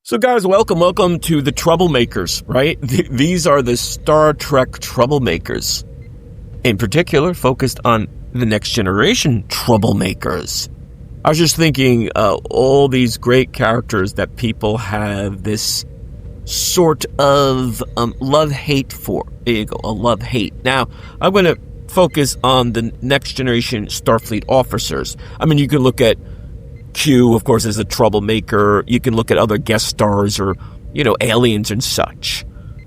So guys, welcome to the Troublemakers, right? These are the Star Trek Troublemakers. In particular, focused on the Next Generation Troublemakers. I was just thinking, all these great characters that people have this sort of love-hate for. There you go, a love-hate. Now, I'm going to focus on the Next Generation Starfleet officers. I mean, you can look at Q, of course, as a troublemaker. You can look at other guest stars or, aliens and such.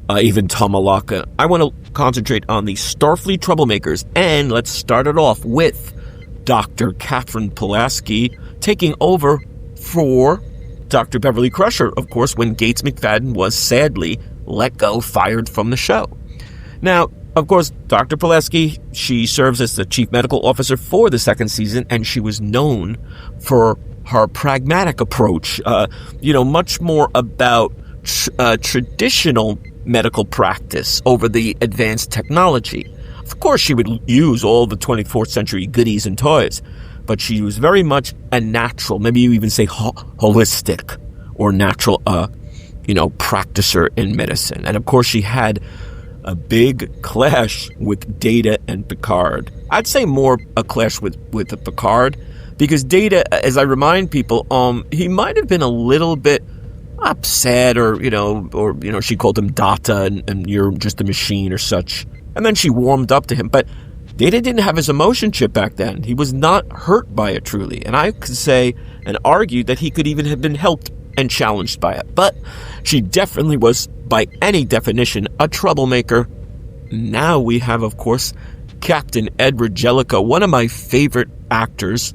Even Tamalaka. I want to concentrate on the Starfleet troublemakers. And let's start it off with Dr. Katherine Pulaski taking over for Dr. Beverly Crusher, of course, when Gates McFadden was sadly fired from the show. Now, of course, Dr. Pulaski, she serves as the chief medical officer for the second season, and she was known for her pragmatic approach, much more about traditional medical practice over the advanced technology. Of course, she would use all the 24th century goodies and toys, but she was very much a natural, maybe you even say holistic or natural, practicer in medicine. And of course, she had a big clash with Data and Picard. I'd say more a clash with Picard, because Data, as I remind people, he might have been a little bit upset, or she called him Data, and you're just a machine or such. And then she warmed up to him. But Data didn't have his emotion chip back then. He was not hurt by it truly. And I could say and argue that he could even have been helped and challenged by it. But she definitely was, by any definition, a troublemaker. Now we have, of course, Captain Edward Jellico, one of my favorite actors.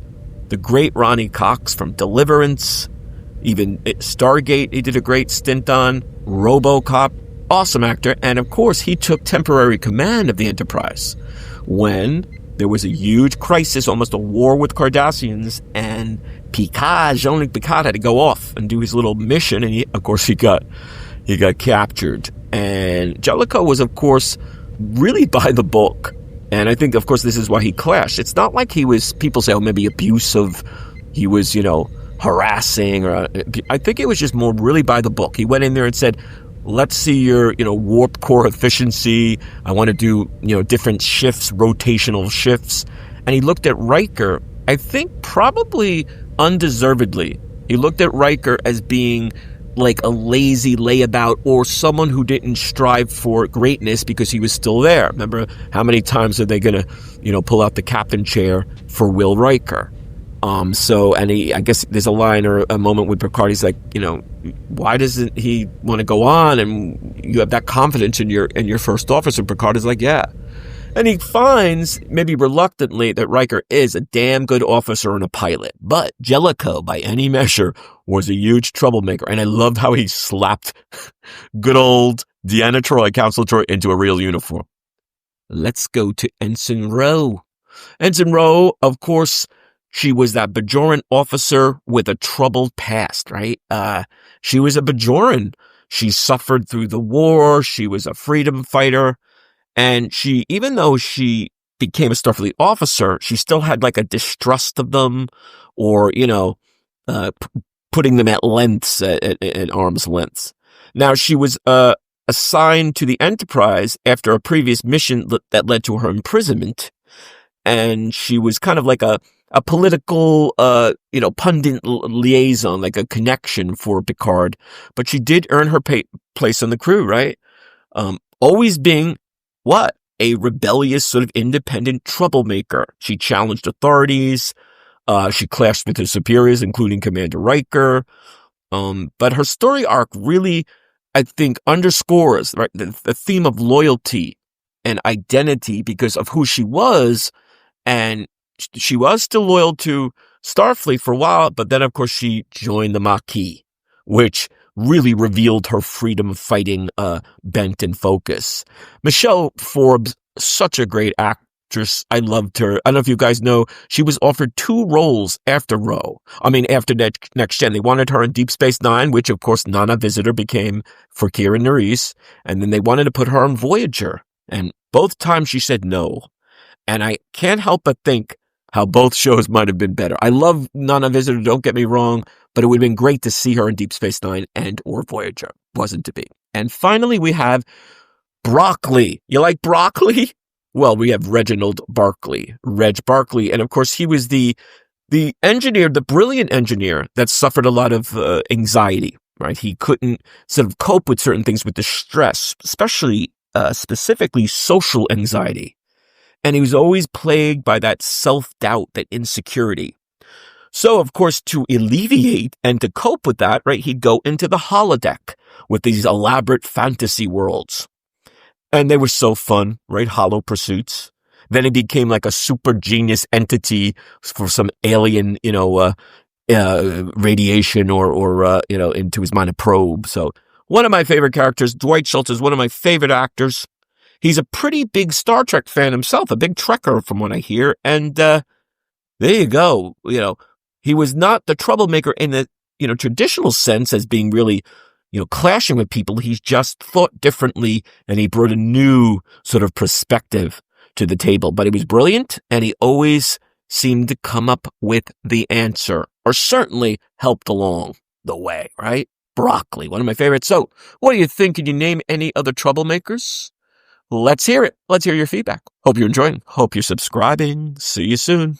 The great Ronny Cox from Deliverance, even Stargate he did a great stint on, RoboCop, awesome actor. And of course, he took temporary command of the Enterprise when there was a huge crisis, almost a war with Cardassians, and Jean-Luc Picard had to go off and do his little mission, and he got captured. And Jellico was, of course, really by the book. And I think, of course, this is why he clashed. It's not like he was, people say, maybe abusive, he was, harassing, or I think it was just more really by the book. He went in there and said, let's see your, warp core efficiency. I want to do, different shifts, rotational shifts. And he looked at Riker, I think probably undeservedly. He looked at Riker as being like a lazy layabout, or someone who didn't strive for greatness because he was still there. Remember, how many times are they going to, pull out the captain chair for Will Riker? I guess there's a line or a moment with Picard. He's like, why doesn't he want to go on? And you have that confidence in your first officer. Picard is like, yeah. And he finds, maybe reluctantly, that Riker is a damn good officer and a pilot. But Jellico, by any measure, was a huge troublemaker. And I loved how he slapped good old Deanna Troi, Council Troi, into a real uniform. Let's go to Ensign Ro. Ensign Ro, of course, she was that Bajoran officer with a troubled past, right? She was a Bajoran. She suffered through the war. She was a freedom fighter. And she, even though she became a Starfleet officer, she still had like a distrust of them, or, putting them at lengths, at arm's lengths. Now, she was assigned to the Enterprise after a previous mission that led to her imprisonment. And she was kind of like a political, pundit liaison, like a connection for Picard. But she did earn her place on the crew, right? Always being what? A rebellious, sort of independent troublemaker. She challenged authorities. She clashed with her superiors, including Commander Riker. But her story arc really, I think, underscores, right, the theme of loyalty and identity because of who she was. And she was still loyal to Starfleet for a while, but then, of course, she joined the Maquis, which really revealed her freedom fighting bent and focus. Michelle Forbes, such a great actress. I loved her. I don't know if you guys know, she was offered 2 roles after after Next Gen. They wanted her in Deep Space Nine, which of course Nana Visitor became for Kira Nerys, and then they wanted to put her on Voyager. And both times she said no. And I can't help but think how both shows might have been better. I love Nana Visitor, don't get me wrong, but it would have been great to see her in Deep Space Nine and or Voyager. Wasn't to be. And finally, we have broccoli. You like broccoli? Well, we have Reginald Barclay, Reg Barclay, and of course he was the engineer, the brilliant engineer that suffered a lot of anxiety, right? He couldn't sort of cope with certain things with the stress, especially specifically social anxiety. And he was always plagued by that self-doubt, that insecurity. So, of course, to alleviate and to cope with that, right, he'd go into the holodeck with these elaborate fantasy worlds. And they were so fun, right? Hollow pursuits. Then he became like a super genius entity for some alien, radiation or into his mind a probe. So one of my favorite characters, Dwight Schultz, is one of my favorite actors. He's a pretty big Star Trek fan himself, a big Trekker from what I hear. And there you go. He was not the troublemaker in the, traditional sense as being really, clashing with people. He's just thought differently and he brought a new sort of perspective to the table. But he was brilliant and he always seemed to come up with the answer or certainly helped along the way, right? Broccoli, one of my favorites. So what do you think? Can you name any other troublemakers? Let's hear it. Let's hear your feedback. Hope you're enjoying. Hope you're subscribing. See you soon.